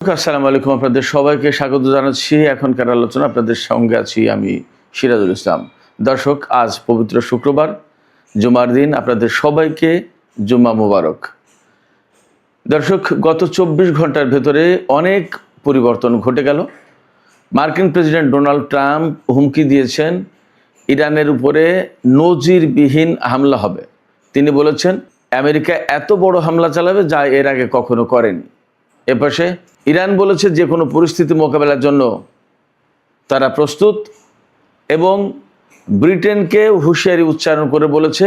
আসসালামু আলাইকুম, আপনাদের সবাইকে স্বাগত জানাচ্ছি। এখনকার আলোচনা আপনাদের সঙ্গে আছি আমি সিরাজুল ইসলাম। দর্শক, আজ পবিত্র শুক্রবার, জুমার দিন। আপনাদের সবাইকে জুম্মা মুবারক। দর্শক, গত 24 ঘন্টার ভেতরে অনেক পরিবর্তন ঘটে গেল। মার্কিন প্রেসিডেন্ট ডোনাল্ড ট্রাম্প হুমকি দিয়েছেন ইরানের উপরে নজিরবিহীন হামলা হবে। তিনি বলেছেন আমেরিকা এত বড় হামলা চালাবে যা এর আগে কখনো করেনি। এপাশে ইরান বলেছে যে কোনো পরিস্থিতি মোকাবেলার জন্য তারা প্রস্তুত, এবং ব্রিটেনকে হুঁশিয়ারি উচ্চারণ করে বলেছে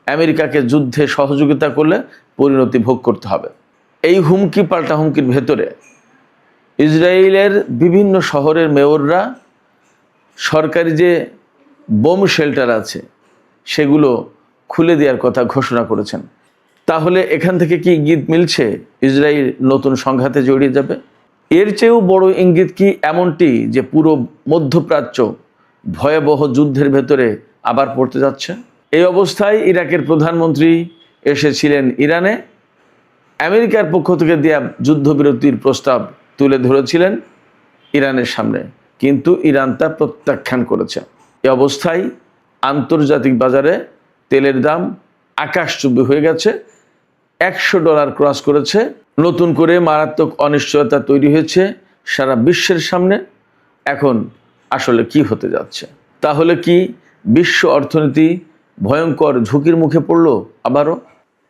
আমেরিকাকে যুদ্ধে সহযোগিতা করলে পরিণতি ভোগ করতে হবে। এই হুমকি পাল্টা হুমকির ভেতরে ইসরায়েলের বিভিন্ন শহরের মেয়ররা সরকারি যে বোম শেল্টার আছে সেগুলো খুলে দেওয়ার কথা ঘোষণা করেছেন। তাহলে এখান থেকে কি ইঙ্গিত মিলছে ইসরায়েল নতুন সংঘাতে জড়িয়ে যাবে? এর চেয়েও বড় ইঙ্গিত কি এমনটি যে পুরো মধ্যপ্রাচ্য ভয়াবহ যুদ্ধের ভেতরে আবার পড়তে যাচ্ছে? এই অবস্থায় ইরাকের প্রধানমন্ত্রী এসেছিলেন ইরানে, আমেরিকার পক্ষ থেকে দেয়া যুদ্ধবিরতির প্রস্তাব তুলে ধরেছিলেন ইরানের সামনে, কিন্তু ইরান তা প্রত্যাখ্যান করেছে। এই অবস্থায় আন্তর্জাতিক বাজারে তেলের দাম আকাশচুম্বী হয়ে গেছে, $100 ক্রস করেছে। নতুন করে মারাত্মক অনিশ্চয়তা তৈরি হয়েছে সারা বিশ্বের সামনে। এখন আসলে কি হতে যাচ্ছে? তাহলে কি বিশ্ব অর্থনীতি ভয়ঙ্কর ঝুঁকির মুখে পড়ল আবারও?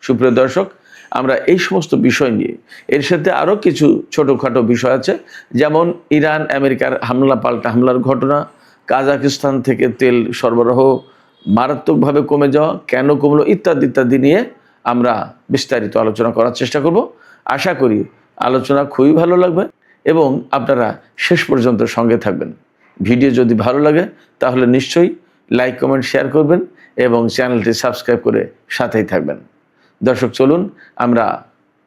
সুপ্রিয় দর্শক, আমরা এই সমস্ত বিষয় নিয়ে, এর সাথে আরও কিছু ছোটোখাটো বিষয় আছে, যেমন ইরান আমেরিকার হামলা পাল্টা হামলার ঘটনা, কাজাকিস্তান থেকে তেল সরবরাহ মারাত্মকভাবে কমে যাওয়া, কেন কমলো, ইত্যাদি ইত্যাদি নিয়ে আমরা বিস্তারিত আলোচনা করার চেষ্টা করব। আশা করি আলোচনা খুবই ভালো লাগবে এবং আপনারা শেষ পর্যন্ত সঙ্গে থাকবেন। ভিডিও যদি ভালো লাগে তাহলে নিশ্চয়ই লাইক, কমেন্ট, শেয়ার করবেন এবং চ্যানেলটি সাবস্ক্রাইব করে সাথেই থাকবেন। দর্শক, চলুন আমরা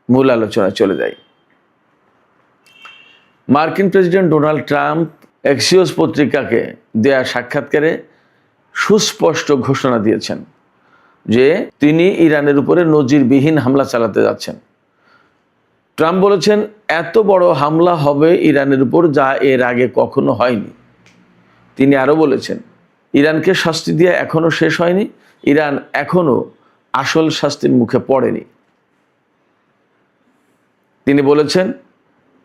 মূল আলোচনায় চলে যাই। মার্কিন প্রেসিডেন্ট ডোনাল্ড ট্রাম্প এক্সিওস পত্রিকাকে দেয়া সাক্ষাৎকারে সুস্পষ্ট ঘোষণা দিয়েছেন যে তিনি ইরানের উপরে নজিরবিহীন হামলা চালাতে যাচ্ছেন। ট্রাম্প বলেছেন এত বড় হামলা হবে ইরানের উপর যা এর আগে কখনো হয়নি। তিনি আরও বলেছেন ইরানকে শাস্তি দিয়ে এখনও শেষ হয়নি, ইরান এখনও আসল শাস্তির মুখে পড়েনি। তিনি বলেছেন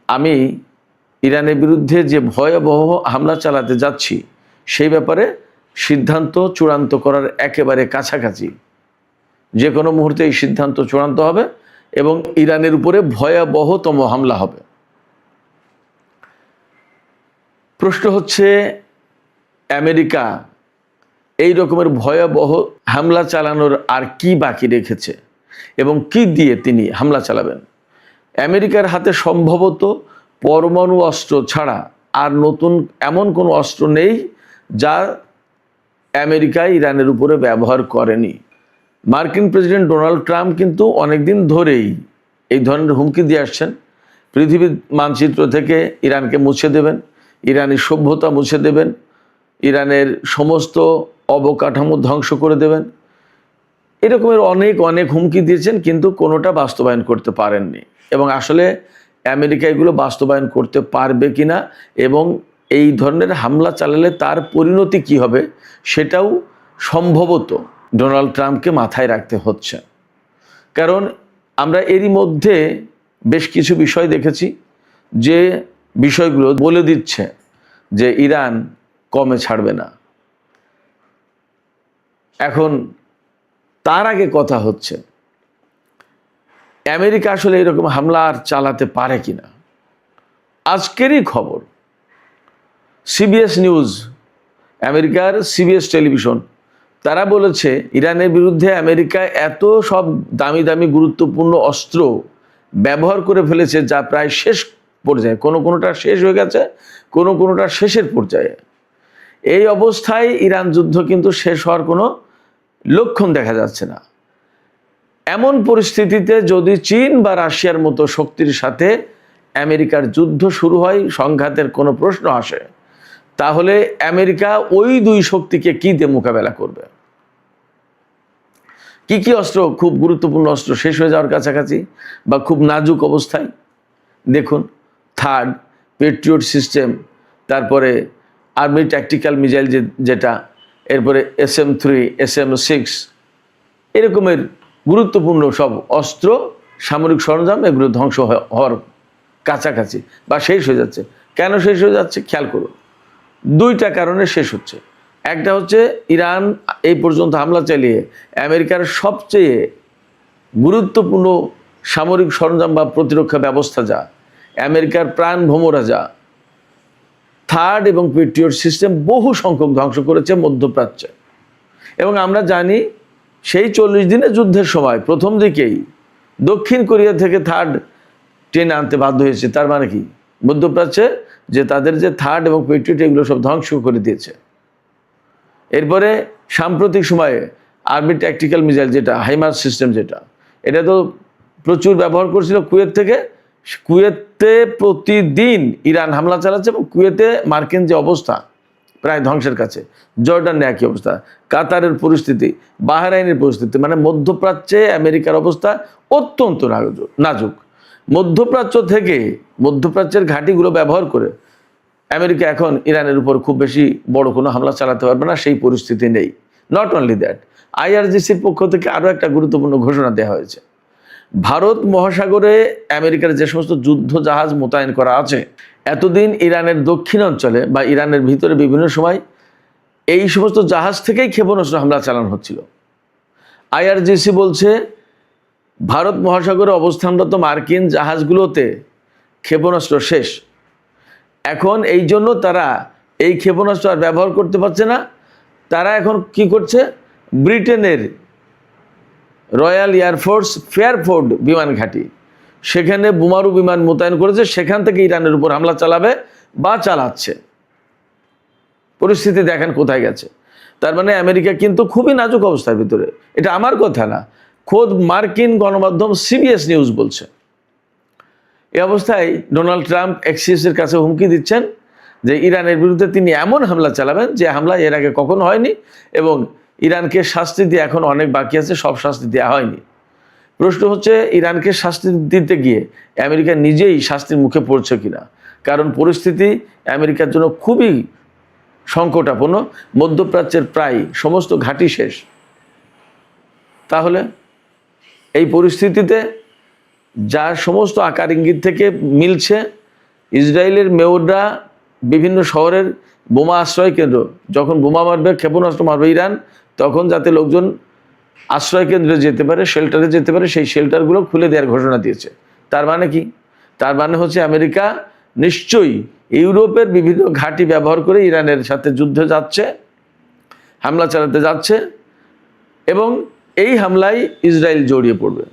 আমি ইরানের বিরুদ্ধে যে ভয়াবহ হামলা চালাতে যাচ্ছি সেই ব্যাপারে সিদ্ধান্ত চূড়ান্ত করার একেবারে কাছাকাছি। যে কোনো মুহূর্তে এই সিদ্ধান্ত চূড়ান্ত হবে এবং ইরানের উপরে ভয়াবহতম হামলা হবে। প্রশ্ন হচ্ছে আমেরিকা এই রকমের ভয়াবহ হামলা চালানোর আর কি বাকি রেখেছে এবং কি দিয়ে তিনি হামলা চালাবেন? আমেরিকার হাতে সম্ভবত পরমাণু অস্ত্র ছাড়া আর নতুন এমন কোনো অস্ত্র নেই যা আমেরিকা ইরানের উপরে ব্যবহার করেনি। মার্কিন প্রেসিডেন্ট ডোনাল্ড ট্রাম্প কিন্তু অনেকদিন ধরেই এই ধরনের হুমকি দিয়ে আসছেন। পৃথিবীর মানচিত্র থেকে ইরানকে মুছে দেবেন, ইরানি সভ্যতা মুছে দেবেন, ইরানের সমস্ত অবকাঠামো ধ্বংস করে দেবেন, এরকমের অনেক অনেক হুমকি দিয়েছেন, কিন্তু কোনোটা বাস্তবায়ন করতে পারেননি। এবং আসলে আমেরিকা এগুলো বাস্তবায়ন করতে পারবে কিনা এবং এই ধরনের হামলা চালালে তার পরিণতি কি হবে সেটাও সম্ভবত ডোনাল্ড ট্রাম্পকে মাথায় রাখতে হচ্ছে। কারণ আমরা এরই মধ্যে বেশ কিছু বিষয় দেখেছি যে বিষয়গুলো বলে দিচ্ছে যে ইরান কমে ছাড়বে না। এখন তার আগে কথা হচ্ছে আমেরিকা আসলে এরকম হামলা আর চালাতে পারে কিনা। আজকেরই খবর, সিবিএস নিউজ, আমেরিকার সিবিএস টেলিভিশন, তারা বলেছে ইরানের বিরুদ্ধে আমেরিকা এত সব দামি দামি গুরুত্বপূর্ণ অস্ত্র ব্যবহার করে ফেলেছে যা প্রায় শেষ পর্যায়ে, কোনোটা শেষ হয়ে গেছে, কোনোটা শেষের পর্যায়ে। এই অবস্থায় ইরান যুদ্ধ কিন্তু শেষ হওয়ার কোনো লক্ষণ দেখা যাচ্ছে না। এমন পরিস্থিতিতে যদি চীন বা রাশিয়ার মতো শক্তির সাথে আমেরিকার যুদ্ধ শুরু হয়, সংঘাতের কোনো প্রশ্ন আসে, তাহলে আমেরিকা ওই দুই শক্তিকে কি দিয়ে মোকাবেলা করবে? কি কি অস্ত্র, খুব গুরুত্বপূর্ণ অস্ত্র শেষ হয়ে যাওয়ার কাছাকাছি বা খুব নাজুক অবস্থায়? দেখুন, থার্ড পেট্রিয়ট সিস্টেম, তারপরে আর্মি ট্যাকটিক্যাল মিসাইল যেটা, এরপরে SM-3, SM-6, এরকমের গুরুত্বপূর্ণ সব অস্ত্র, সামরিক সরঞ্জাম এগুলো ধ্বংস হওয়ার কাছাকাছি বা শেষ হয়ে যাচ্ছে। কেন শেষ হয়ে যাচ্ছে খেয়াল করুন, দুইটা কারণে শেষ হচ্ছে। একটা হচ্ছে ইরান এই পর্যন্ত হামলা চালিয়ে আমেরিকার সবচেয়ে গুরুত্বপূর্ণ সামরিক সরঞ্জাম বা প্রতিরক্ষা ব্যবস্থা যা, আমেরিকার প্রাণভোমরা যা থার্ড এবং পেট্রিয়ট সিস্টেম বহু সংখ্যক ধ্বংস করেছে মধ্যপ্রাচ্যে। এবং আমরা জানি সেই 40 দিনের যুদ্ধের সময় প্রথম দিকেই দক্ষিণ কোরিয়া থেকে থার্ড টেনে আনতে বাধ্য হয়েছে। তার মানে কি মধ্যপ্রাচ্যে যে তাদের যে থার্ড এবং পেট্রিয়ট এগুলো সব ধ্বংস করে দিয়েছে। এরপরে সাম্প্রতিক সময়ে আর্মি ট্যাকটিক্যাল মিসাইল যেটা, হাইমার্স সিস্টেম যেটা, এটা তো প্রচুর ব্যবহার করছিল কুয়েত থেকে। কুয়েতে প্রতিদিন ইরান হামলা চালাচ্ছে এবং কুয়েতে মার্কিন যে অবস্থা প্রায় ধ্বংসের কাছে, জর্ডানের একই অবস্থা, কাতারের পরিস্থিতি, বাহরাইনের পরিস্থিতি, মানে মধ্যপ্রাচ্যে আমেরিকার অবস্থা অত্যন্ত নাজুক। মধ্যপ্রাচ্যের ঘাঁটিগুলো ব্যবহার করে আমেরিকা এখন ইরানের উপর খুব বেশি বড় কোনো হামলা চালাতে পারবে না, সেই পরিস্থিতি নেই। নট অনলি দ্যাট, IRGCর পক্ষ থেকে আরও একটা গুরুত্বপূর্ণ ঘোষণা দেওয়া হয়েছে। ভারত মহাসাগরে আমেরিকার যে সমস্ত যুদ্ধ জাহাজ মোতায়েন করা আছে, এতদিন ইরানের দক্ষিণ অঞ্চলে বা ইরানের ভিতরে বিভিন্ন সময় এই সমস্ত জাহাজ থেকেই ক্ষেপণাস্ত্র হামলা চালানো হচ্ছিল। IRGC বলছে ভারত মহাসাগরে অবস্থানরত মার্কিন জাহাজগুলোতে ক্ষেপণাস্ত্র শেষ। এখন এই জন্য তারা এই ক্ষেপণাস্ত্র আর ব্যবহার করতে পারছে না। তারা এখন কি করছে, ব্রিটেনের রয়্যাল এয়ারফোর্স ফেয়ারফোর্ড বিমান ঘাঁটি, সেখানে বোমারু বিমান মোতায়েন করেছে, সেখান থেকে ইরানের উপর হামলা চালাবে বা চালাচ্ছে। পরিস্থিতি দেখেন কোথায় গেছে। তার মানে আমেরিকা কিন্তু খুবই নাজুক অবস্থার ভিতরে। এটা আমার কথা না, খোদ মার্কিন গণমাধ্যম CBS নিউজ বলছে। এই অবস্থায় ডোনাল্ড ট্রাম্প এক্সিসের কাছে হুমকি দিচ্ছেন যে ইরানের বিরুদ্ধে তিনি এমন হামলা চালাবেন যে হামলা এর আগে কখনো হয়নি, এবং ইরানকে শাস্তি দিয়ে এখন অনেক বাকি আছে, সব শাস্তি দেওয়া হয়নি। প্রশ্ন হচ্ছে ইরানকে শাস্তি দিতে গিয়ে আমেরিকা নিজেই শাস্তির মুখে পড়ছে কিনা, কারণ পরিস্থিতি আমেরিকার জন্য খুবই সংকটাপন্ন। মধ্যপ্রাচ্যের প্রায় সমস্ত ঘাঁটি শেষ। তাহলে এই পরিস্থিতিতে যার সমস্ত আকার ইঙ্গিত থেকে মিলছে, ইসরায়েলের মেয়ররা বিভিন্ন শহরের বোমা আশ্রয় কেন্দ্র, যখন বোমা মারবে, ক্ষেপণাস্ত্র মারবে ইরান, তখন যাতে লোকজন আশ্রয় কেন্দ্রে যেতে পারে, শেল্টারে যেতে পারে, সেই শেল্টারগুলো খুলে দেওয়ার ঘোষণা দিয়েছে। তার মানে কি? তার মানে হচ্ছে আমেরিকা নিশ্চয়ই ইউরোপের বিভিন্ন ঘাঁটি ব্যবহার করে ইরানের সাথে যুদ্ধে যাচ্ছে, হামলা চালাতে যাচ্ছে, এবং এই হামলায় ইসরায়েল জড়িয়ে পড়বে।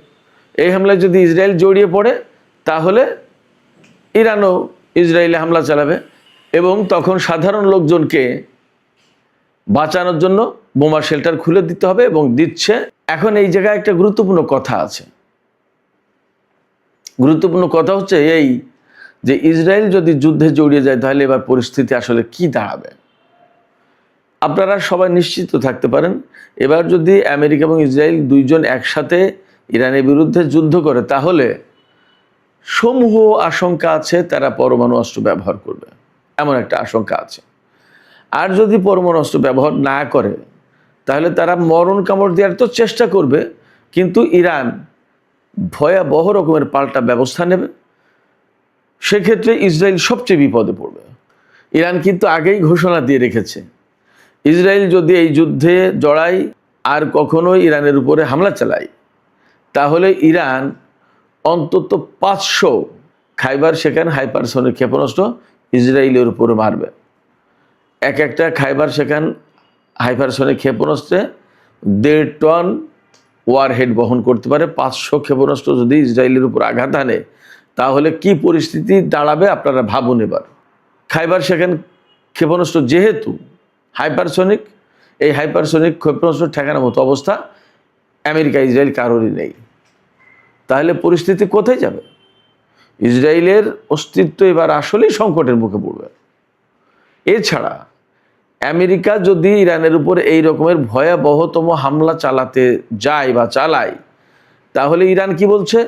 এই হামলায় যদি ইসরায়েল জড়িয়ে পড়ে, তাহলে ইরানও ইসরায়েলে হামলা চালাবে, এবং তখন সাধারণ লোকজনকে বাঁচানোর জন্য বোমা শেল্টার খুলে দিতে হবে, এবং দিচ্ছে। এখন এই জায়গায় একটা গুরুত্বপূর্ণ কথা আছে। গুরুত্বপূর্ণ কথা হচ্ছে এই যে ইসরায়েল যদি যুদ্ধে জড়িয়ে যায়, তাহলে এবার পরিস্থিতি আসলে কি দাঁড়াবে। আপনারা সবাই নিশ্চিত থাকতে পারেন, এবার যদি আমেরিকা এবং ইসরায়েল দুইজন একসাথে ইরানের বিরুদ্ধে যুদ্ধ করে, তাহলে সমূহ আশঙ্কা আছে তারা পরমাণু অস্ত্র ব্যবহার করবে, এমন একটা আশঙ্কা আছে। আর যদি পরমাণু অস্ত্র ব্যবহার না করে, তাহলে তারা মরণ কামড় দেওয়ার তো চেষ্টা করবে, কিন্তু ইরান ভয়াবহ রকমের পাল্টা ব্যবস্থা নেবে। সেক্ষেত্রে ইসরায়েল সবচেয়ে বিপদে পড়বে। ইরান কিন্তু আগেই ঘোষণা দিয়ে রেখেছে, ইসরায়েল যদি এই যুদ্ধে জড়ায় আর কখনোই ইরানের উপরে হামলা চালায়, তাহলে ইরান অন্তত 500 খাইবার শেখান হাইপারসনিক ক্ষেপণাস্ত্র ইসরায়েলের উপরে মারবে। একটা খাইবার শেখান হাইপারসনিক ক্ষেপণাস্ত্রে 1.5 টন ওয়ারহেড বহন করতে পারে। 500 ক্ষেপণাস্ত্র যদি ইসরায়েলের উপর আঘাত আনে, তাহলে কি পরিস্থিতি দাঁড়াবে আপনারা ভাবুন। এবার খাইবার শেখান ক্ষেপণাস্ত্র যেহেতু হাইপারসনিক, এই হাইপারসনিক ক্ষেপণাস্ত্র ঠেকানোর মতো অবস্থা আমেরিকা ইসরায়েল কারোরই নেই। তাহলে পরিস্থিতি কোথায় যাবে? ইসরায়েলের অস্তিত্ব এবার আসলেই সংকটের মুখে পড়বে। এছাড়া আমেরিকা যদি ইরানের উপর এই রকমের ভয়াবহতম হামলা চালাতে যায় বা চালায়, তাহলে ইরান কি বলছে,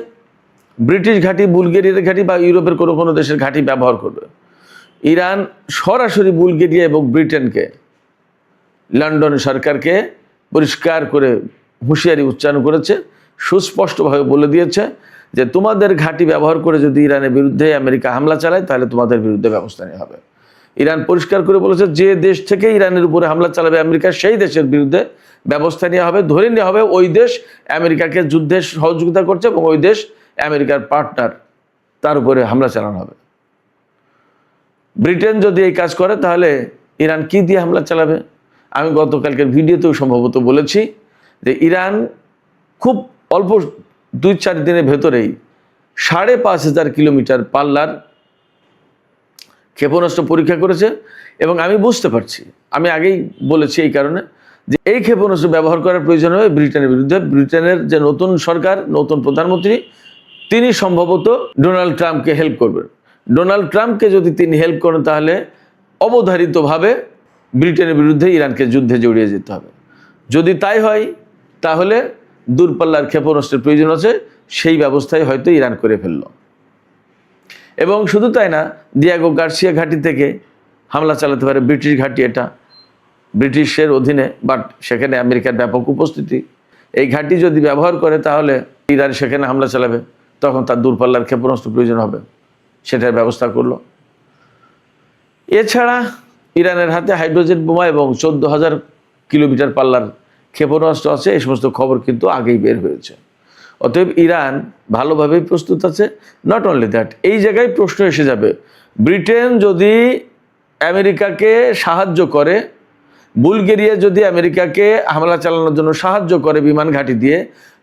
ব্রিটিশ ঘাঁটি, বুলগেরিয়ার ঘাঁটি বা ইউরোপের কোনো কোনো দেশের ঘাঁটি ব্যবহার করবে। ইরান সরাসরি বুলগেরিয়া এবং ব্রিটেনকে, লন্ডন সরকারকে পরিষ্কার করে হুঁশিয়ারি উচ্চারণ করেছে, সুস্পষ্টভাবে বলে দিয়েছে যে তোমাদের ঘাঁটি ব্যবহার করে যদি ইরানের বিরুদ্ধে আমেরিকা হামলা চালায় তাহলে তোমাদের বিরুদ্ধে ব্যবস্থা নেওয়া হবে। ইরান পরিষ্কার করে বলেছে যে দেশ থেকে ইরানের উপরে হামলা চালাবে আমেরিকা, সেই দেশের বিরুদ্ধে ব্যবস্থা নেওয়া হবে, ধরে নেওয়া হবে ওই দেশ আমেরিকাকে যুদ্ধে সহযোগিতা করছে এবং ওই দেশ আমেরিকার পার্টনার, তার উপরে হামলা চালানো হবে। ব্রিটেন যদি এই কাজ করে তাহলে ইরান কি দিয়ে হামলা চালাবে? আমি গতকালকের ভিডিওতেও সম্ভবত বলেছি যে ইরান খুব অল্প 2-4 দিনের ভেতরেই 5,500 কিলোমিটার পাল্লার ক্ষেপণাস্ত্র পরীক্ষা করেছে এবং আমি বুঝতে পারছি, আমি আগেই বলেছি এই কারণে যে এই ক্ষেপণাস্ত্র ব্যবহার করার প্রয়োজন হবে ব্রিটেনের বিরুদ্ধে। ব্রিটেনের যে নতুন সরকার, নতুন প্রধানমন্ত্রী, তিনি সম্ভবত ডোনাল্ড ট্রাম্পকে হেল্প করবেন। ডোনাল্ড ট্রাম্পকে যদি তিনি হেল্প করেন তাহলে অবধারিতভাবে ব্রিটেনের বিরুদ্ধে ইরানকে যুদ্ধে জড়িয়ে যেতে হবে। যদি তাই হয় তাহলে দূরপাল্লার ক্ষেপণাস্ত্রের প্রয়োজন আছে, সেই ব্যবস্থায় হয়তো ইরান করে ফেলল। এবং শুধু তাই না, দিয়াগো গার্সিয়া ঘাঁটি থেকে হামলা চালাতে পারে। ব্রিটিশ ঘাঁটি, এটা ব্রিটিশের অধীনে, বাট সেখানে আমেরিকার ব্যাপক উপস্থিতি। এই ঘাঁটি যদি ব্যবহার করে তাহলে ইরান সেখানে হামলা চালাবে, তখন তার দূরপাল্লার ক্ষেপণাস্ত্র প্রয়োজন হবে, সেটার ব্যবস্থা করলো। এছাড়া ইরানের হাতে হাইড্রোজেন বোমা এবং 14,000 কিলোমিটার পাল্লার ক্ষেপণাস্ত্র আছে, এই সমস্ত খবর কিন্তু আগেই বের হয়েছে। অতএব ইরান ভালোভাবেই প্রস্তুত আছে। নট অনলি দ্যাট, এই জায়গায় প্রশ্ন এসে যাবে, ব্রিটেন যদি আমেরিকাকে সাহায্য করে, বুলগেরিয়া যদি আমেরিকাকে হামলা চালানোর জন্য সাহায্য করে বিমান ঘাঁটি দিয়ে,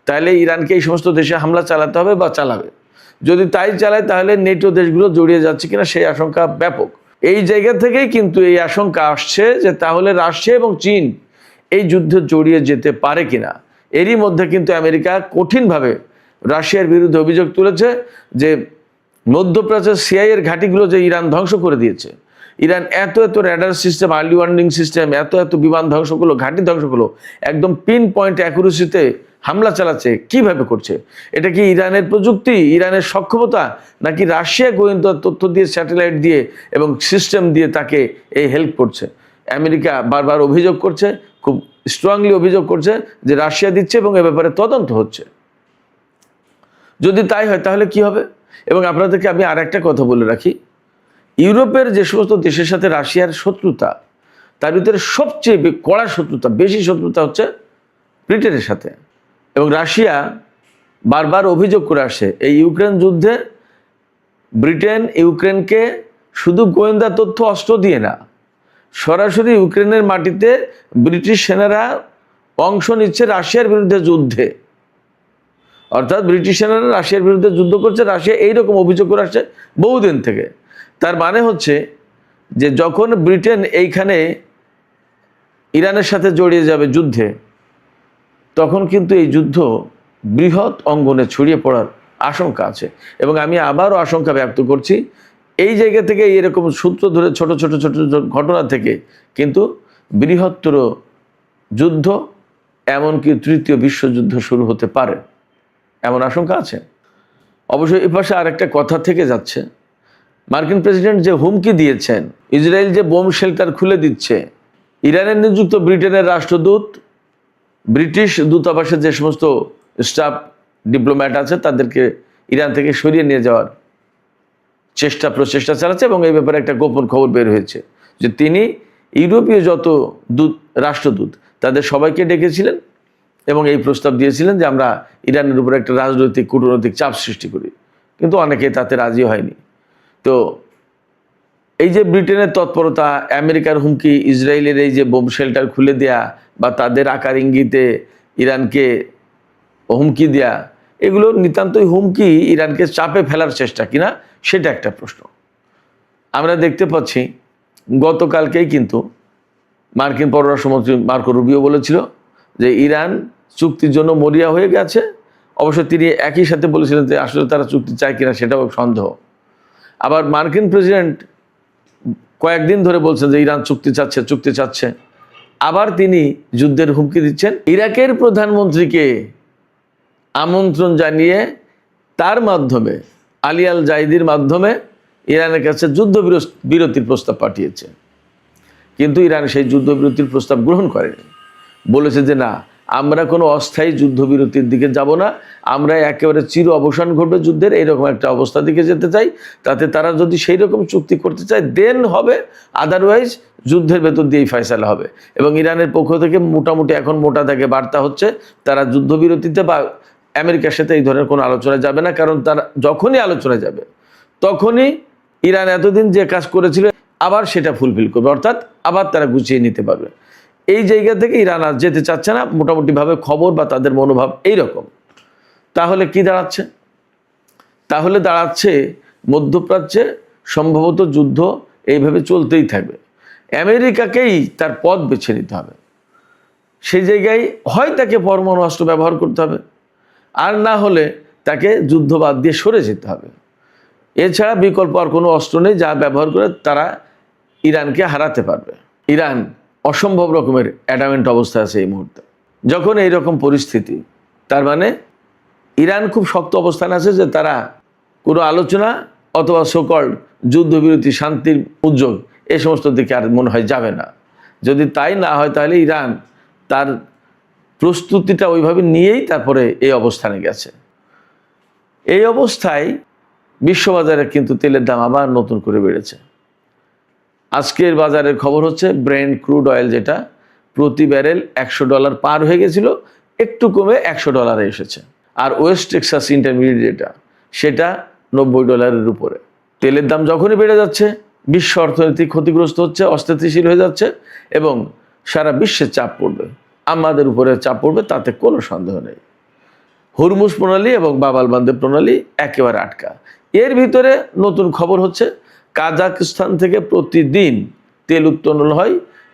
তাহলে ইরানকে এই সমস্ত দেশে হামলা চালাতে হবে বা চালাবে। যদি তাই চালায় তাহলে নেটো দেশগুলো জড়িয়ে যাচ্ছে কিনা সেই আশঙ্কা ব্যাপক। এই জায়গা থেকেই কিন্তু এই আশঙ্কা আসছে যে তাহলে রাশিয়া এবং চীন এই যুদ্ধে জড়িয়ে যেতে পারে কিনা। এরই মধ্যে কিন্তু আমেরিকা কঠিনভাবে রাশিয়ার বিরুদ্ধে অভিযোগ তুলেছে যে মধ্যপ্রাচ্যের সিআইএর ঘাঁটিগুলো যে ইরান ধ্বংস করে দিয়েছে। ইরান এত এত radar system, early warning system, এত এত বিমান ধ্বংস করলো, ঘাঁটি ধ্বংস করলো, একদম পিন পয়েন্ট অ্যাকুরেসিতে হামলা চালাচ্ছে। কিভাবে করছে? এটা কি ইরানের প্রযুক্তি, ইরানের সক্ষমতা, নাকি রাশিয়া গোয়েন্দা তথ্য দিয়ে, স্যাটেলাইট দিয়ে এবং সিস্টেম দিয়ে তাকে এই হেল্প করছে? আমেরিকা বারবার অভিযোগ করছে, খুব স্ট্রংলি অভিযোগ করছে যে রাশিয়া দিচ্ছে এবং এ ব্যাপারে তদন্ত হচ্ছে। যদি তাই হয় তাহলে কি হবে? এবং আপনাদেরকে আমি আর একটা কথা বলে রাখি, ইউরোপের যে সমস্ত দেশের সাথে রাশিয়ার শত্রুতা, তার ভিতরে সবচেয়ে কড়া শত্রুতা, বেশি শত্রুতা হচ্ছে ব্রিটেনের সাথে। এবং রাশিয়া বারবার অভিযোগ করে আসে এই ইউক্রেন যুদ্ধে ব্রিটেন ইউক্রেনকে শুধু গোয়েন্দা তথ্য, অস্ত্র দিয়ে না, সরাসরি ইউক্রেনের মাটিতে ব্রিটিশ সেনারা অংশ নিচ্ছে রাশিয়ার বিরুদ্ধে যুদ্ধে। অর্থাৎ ব্রিটিশ সেনারা রাশিয়ার বিরুদ্ধে যুদ্ধ করছে, রাশিয়া এইরকম অভিযোগ করে আসছে বহুদিন থেকে। তার মানে হচ্ছে যে যখন ব্রিটেন এইখানে ইরানের সাথে জড়িয়ে যাবে যুদ্ধে, তখন কিন্তু এই যুদ্ধ বৃহৎ অঙ্গনে ছড়িয়ে পড়ার আশঙ্কা আছে। এবং আমি আবারও আশঙ্কা ব্যক্ত করছি, এই জায়গা থেকে এরকম সূত্র ধরে ছোট ছোট ছোট ঘটনা থেকে কিন্তু বৃহত্তর যুদ্ধ, এমনকি তৃতীয় বিশ্বযুদ্ধ শুরু হতে পারে, এমন আশঙ্কা আছে। অবশ্যই এ পাশে আরেকটা কথা থেকে যাচ্ছে, মার্কিন প্রেসিডেন্ট যে হুমকি দিয়েছেন, ইসরায়েল যে বোম শেল্টার খুলে দিচ্ছে, ইরানের নিযুক্ত ব্রিটেনের রাষ্ট্রদূত ব্রিটিশ দূতাবাসের যে সমস্ত স্টাফ, ডিপ্লোম্যাট আছে, তাদেরকে ইরান থেকে সরিয়ে নিয়ে যাওয়ার প্রচেষ্টা চালাচ্ছে। এবং এই ব্যাপারে একটা গোপন খবর বের হয়েছে যে তিনি ইউরোপীয় যত রাষ্ট্রদূত তাদের সবাইকে ডেকেছিলেন এবং এই প্রস্তাব দিয়েছিলেন যে আমরা ইরানের উপর একটা রাজনৈতিক, কূটনৈতিক চাপ সৃষ্টি করি, কিন্তু অনেকে তাতে রাজি হয়নি। তো এই যে ব্রিটেনের তৎপরতা, আমেরিকার হুমকি, ইসরায়েলের এই যে বোম শেল্টার খুলে দেয়া বা তাদের আকার ইঙ্গিতে ইরানকে হুমকি দেয়া, এগুলো নিতান্তই হুমকি, ইরানকে চাপে ফেলার চেষ্টা কিনা সেটা একটা প্রশ্ন। আমরা দেখতে পাচ্ছি গতকালকেই কিন্তু মার্কিন পররাষ্ট্রমন্ত্রী মার্কো রুবিও বলেছিল যে ইরান চুক্তির জন্য মরিয়া হয়ে গেছে। অবশ্য তিনি একই সাথে বলেছিলেন যে আসলে তারা চুক্তি চায় কিনা সেটাও সন্দেহ। আবার মার্কিন প্রেসিডেন্ট কয়েকদিন ধরে বলছেন যে ইরান চুক্তি চাচ্ছে। আবার তিনি যুদ্ধের হুমকি দিচ্ছেন। ইরাকের প্রধানমন্ত্রীকে আমন্ত্রণ জানিয়ে তার মাধ্যমে আলী আল জাইদির মাধ্যমে ইরানের কাছে যুদ্ধবিরতির প্রস্তাব পাঠিয়েছে, কিন্তু ইরান সেই যুদ্ধবিরতির প্রস্তাব গ্রহণ করেনি। বলেছে যে না, আমরা কোনো অস্থায়ী যুদ্ধবিরতির দিকে যাব না, আমরা একেবারে চির অবসান ঘটবে যুদ্ধের এইরকম একটা অবস্থা দিকে যেতে চাই। তাতে তারা যদি সেই রকম চুক্তি করতে চায় দেন হবে, আদারওয়াইজ যুদ্ধের ভেতর দিয়েই ফয়সালা হবে। এবং ইরানের পক্ষ থেকে মোটামুটি এখন মোটা দাগে বার্তা হচ্ছে তারা যুদ্ধবিরতিতে বা আমেরিকার সাথে এই ধরনের কোনো আলোচনায় যাবে না, কারণ তারা যখনই আলোচনায় যাবে তখনই ইরান এতদিন যে কাজ করেছিল আবার সেটা ফুলফিল করবে, অর্থাৎ আবার তারা গুছিয়ে নিতে পারবে। এই জায়গা থেকে ইরান আর যেতে চাচ্ছে না, মোটামুটিভাবে খবর বা তাদের মনোভাব এইরকম। তাহলে কি দাঁড়াচ্ছে? তাহলে দাঁড়াচ্ছে মধ্যপ্রাচ্যে সম্ভবত যুদ্ধ এইভাবে চলতেই থাকবে। আমেরিকাকেই তার পথ বেছে নিতে হবে। সেই জায়গায় হয় তাকে পরমাণু অস্ত্র ব্যবহার করতে হবে, আর না হলে তাকে যুদ্ধ বাদ দিয়ে সরে যেতে হবে। এছাড়া বিকল্প আর কোনো অস্ত্র নেই যা ব্যবহার করে তারা ইরানকে হারাতে পারবে। ইরান অসম্ভব রকমের অ্যাডামেন্ট অবস্থা আছে এই মুহূর্তে। যখন এই রকম পরিস্থিতি, তার মানে ইরান খুব শক্ত অবস্থানে আছে যে তারা কোনো আলোচনা অথবা সোকল্ড যুদ্ধবিরতি, শান্তির উদ্যোগ এই সমস্ত দিকে আর মনে হয় যাবে না। যদি তাই না হয় তাহলে ইরান তার প্রস্তুতিটা ওইভাবে নিয়েই তারপরে এই অবস্থানে গেছে। এই অবস্থায় বিশ্ববাজারে কিন্তু তেলের দাম আবার নতুন করে বেড়েছে। আজকের বাজারের খবর হচ্ছে ব্রেন্ট ক্রুড অয়েল যেটা প্রতি ব্যারেল $100 পার হয়ে গেছিল, একটু কমে $100 এসেছে। আর ওয়েস্ট টেক্সাস ইন্টারমিডিয়েট যেটা সেটা $90 উপরে। তেলের দাম যখনই বেড়ে যাচ্ছে বিশ্ব অর্থনীতি ক্ষতিগ্রস্ত হচ্ছে, অস্থিতিশীল হয়ে যাচ্ছে এবং সারা বিশ্বের চাপ পড়বে, আমাদের উপরে চাপ পড়বে, তাতে কোনো সন্দেহ নেই। হরমুজ প্রণালী এবং বাব আল মানদেব প্রণালী একেবারে আটকা। এর ভিতরে নতুন খবর হচ্ছে কাজাকিস্তান থেকে প্রতিদিন তেল উত্তোলন হয়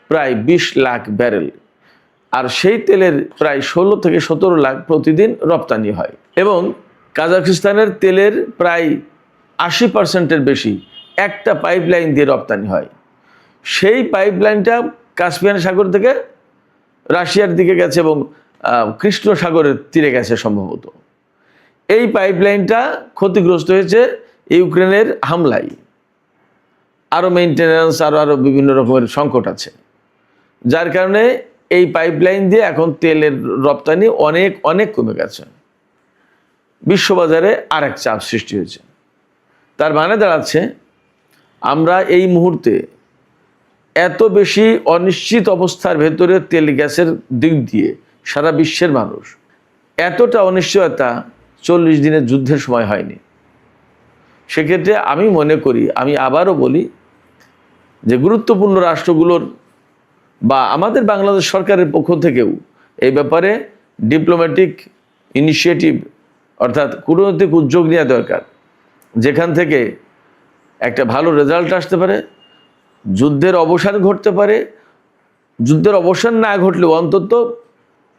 প্রায় 20 লাখ ব্যারেল, আর সেই তেলের প্রায় 16 থেকে 17 লাখ প্রতিদিন রপ্তানি হয়। এবং কাজাকিস্তানের তেলের প্রায় 80% বেশি একটা পাইপলাইন দিয়ে রপ্তানি হয়। সেই পাইপলাইনটা কাস্পিয়ান সাগর থেকে রাশিয়ার দিকে গেছে এবং কৃষ্ণ সাগরের তীরে গেছে সম্ভবত। এই পাইপলাইনটা ক্ষতিগ্রস্ত হয়েছে ইউক্রেনের হামলায়, আরও মেইনটেন্যান্স আরও বিভিন্ন রকমের সংকট আছে, যার কারণে এই পাইপলাইন দিয়ে এখন তেলের রপ্তানি অনেক অনেক কমে গেছে। বিশ্ববাজারে আরেক চাপ সৃষ্টি হয়েছে। তার মানে দাঁড়াচ্ছে আমরা এই মুহূর্তে এত বেশি অনিশ্চিত অবস্থার ভেতরে তেল গ্যাসের দিক দিয়ে সারা বিশ্বের মানুষ, এতটা অনিশ্চয়তা 40 দিনের যুদ্ধের সময় হয়নি। সেক্ষেত্রে আমি মনে করি, আমি আবারও বলি যে গুরুত্বপূর্ণ রাষ্ট্রগুলোর বা আমাদের বাংলাদেশ সরকারের পক্ষ থেকেও এই ব্যাপারে ডিপ্লোম্যাটিক ইনিশিয়েটিভ অর্থাৎ কূটনৈতিক উদ্যোগ নেওয়া দরকার, যেখান থেকে একটা ভালো রেজাল্ট আসতে পারে, যুদ্ধের অবসান ঘটতে পারে। যুদ্ধের অবসান না ঘটলেও অন্তত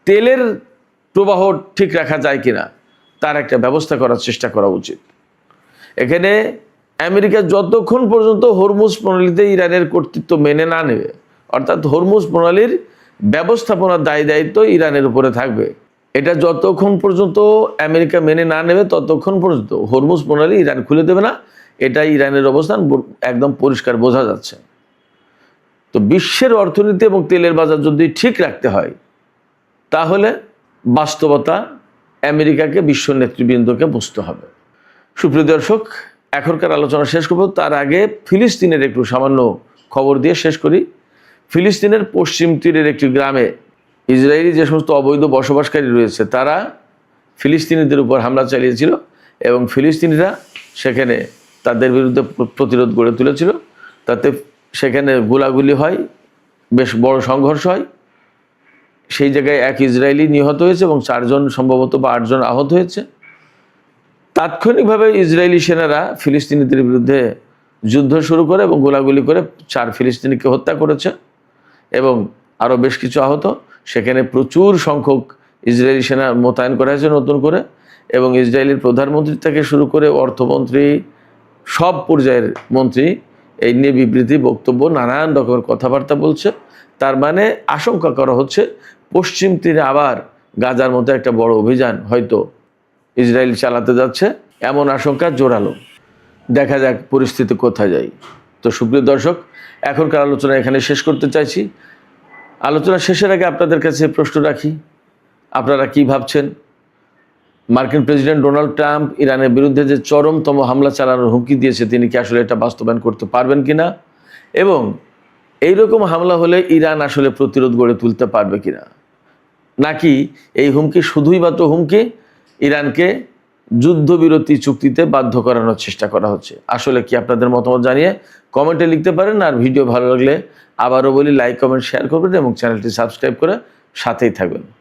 তেলের প্রবাহ ঠিক রাখা যায় কিনা তার একটা ব্যবস্থা করার চেষ্টা করা উচিত। এখানে আমেরিকা যতক্ষণ পর্যন্ত হরমুজ প্রণালীতে ইরানের কর্তৃত্ব মেনে না নেবে, অর্থাৎ হরমুজ প্রণালীর ব্যবস্থাপনার দায়িত্ব ইরানের উপরে থাকবে, এটা যতক্ষণ পর্যন্ত আমেরিকা মেনে না নেবে ততক্ষণ পর্যন্ত হরমুজ প্রণালী ইরান খুলে দেবে না। এটা ইরানের অবস্থান একদম পরিষ্কার বোঝা যাচ্ছে। তো বিশ্বের অর্থনীতি এবং তেলের বাজার যদি ঠিক রাখতে হয় তাহলে বাস্তবতা আমেরিকাকে বিশ্ব নেতৃবৃন্দকে বুঝতে হবে। সুপ্রিয় দর্শক, এখনকার আলোচনা শেষ করব, তার আগে ফিলিস্তিনের একটু সামান্য খবর দিয়ে শেষ করি। ফিলিস্তিনের পশ্চিম তীরের একটি গ্রামে ইসরায়েলি যে সমস্ত অবৈধ বসবাসকারী রয়েছে তারা ফিলিস্তিনিদের উপর হামলা চালিয়েছিল এবং ফিলিস্তিনিরা সেখানে তাদের বিরুদ্ধে প্রতিরোধ গড়ে তুলেছিল। তাতে সেখানে গোলাগুলি হয়, বেশ বড় সংঘর্ষ হয়। সেই জায়গায় এক ইসরায়েলি নিহত হয়েছে এবং 4 জন সম্ভবত বা 8 জন আহত হয়েছে। তাৎক্ষণিকভাবে ইসরায়েলি সেনারা ফিলিস্তিনিদের বিরুদ্ধে যুদ্ধ শুরু করে এবং গোলাগুলি করে 4 ফিলিস্তিনিকে হত্যা করেছে এবং আরও বেশ কিছু আহত। সেখানে প্রচুর সংখ্যক ইসরায়েলি সেনা মোতায়েন করা হয়েছে নতুন করে এবং ইসরায়েলের প্রধানমন্ত্রী থেকে শুরু করে অর্থমন্ত্রী, সব পর্যায়ের মন্ত্রী এই নিয়ে বিবৃতি, বক্তব্য, নানান রকমের কথাবার্তা বলছে। তার মানে আশঙ্কা করা হচ্ছে পশ্চিম তীরে আবার গাজার মতো একটা বড় অভিযান হয়তো ইসরায়েল চালাতে যাচ্ছে এমন আশঙ্কা জোরালো। দেখা যাক পরিস্থিতি কোথায় যায়। তো সুপ্রিয় দর্শক, এখনকার আলোচনা এখানে শেষ করতে চাইছি। আলোচনা শেষের আগে আপনাদের কাছে প্রশ্ন রাখি, আপনারা কি ভাবছেন? মার্কিন প্রেসিডেন্ট ডোনাল্ড ট্রাম্প ইরানের বিরুদ্ধে যে চরমতম হামলা চালানোর হুমকি দিয়েছে, তিনি কি আসলে এটা বাস্তবায়ন করতে পারবেন কিনা, এবং এইরকম হামলা হলে ইরান আসলে প্রতিরোধ গড়ে তুলতে পারবে কিনা, নাকি এই হুমকি শুধুই মাত্র হুমকি, ইরানকে যুদ্ধবিরতি চুক্তিতে বাধ্য করানোর চেষ্টা করা হচ্ছে? আসলে কি আপনাদের মতামত জানিয়ে কমেন্টে লিখতে পারেন। আর ভিডিও ভালো লাগলে আবারও বলি, লাইক, কমেন্ট, শেয়ার করবেন এবং চ্যানেলটি সাবস্ক্রাইব করে সাথেই থাকবেন।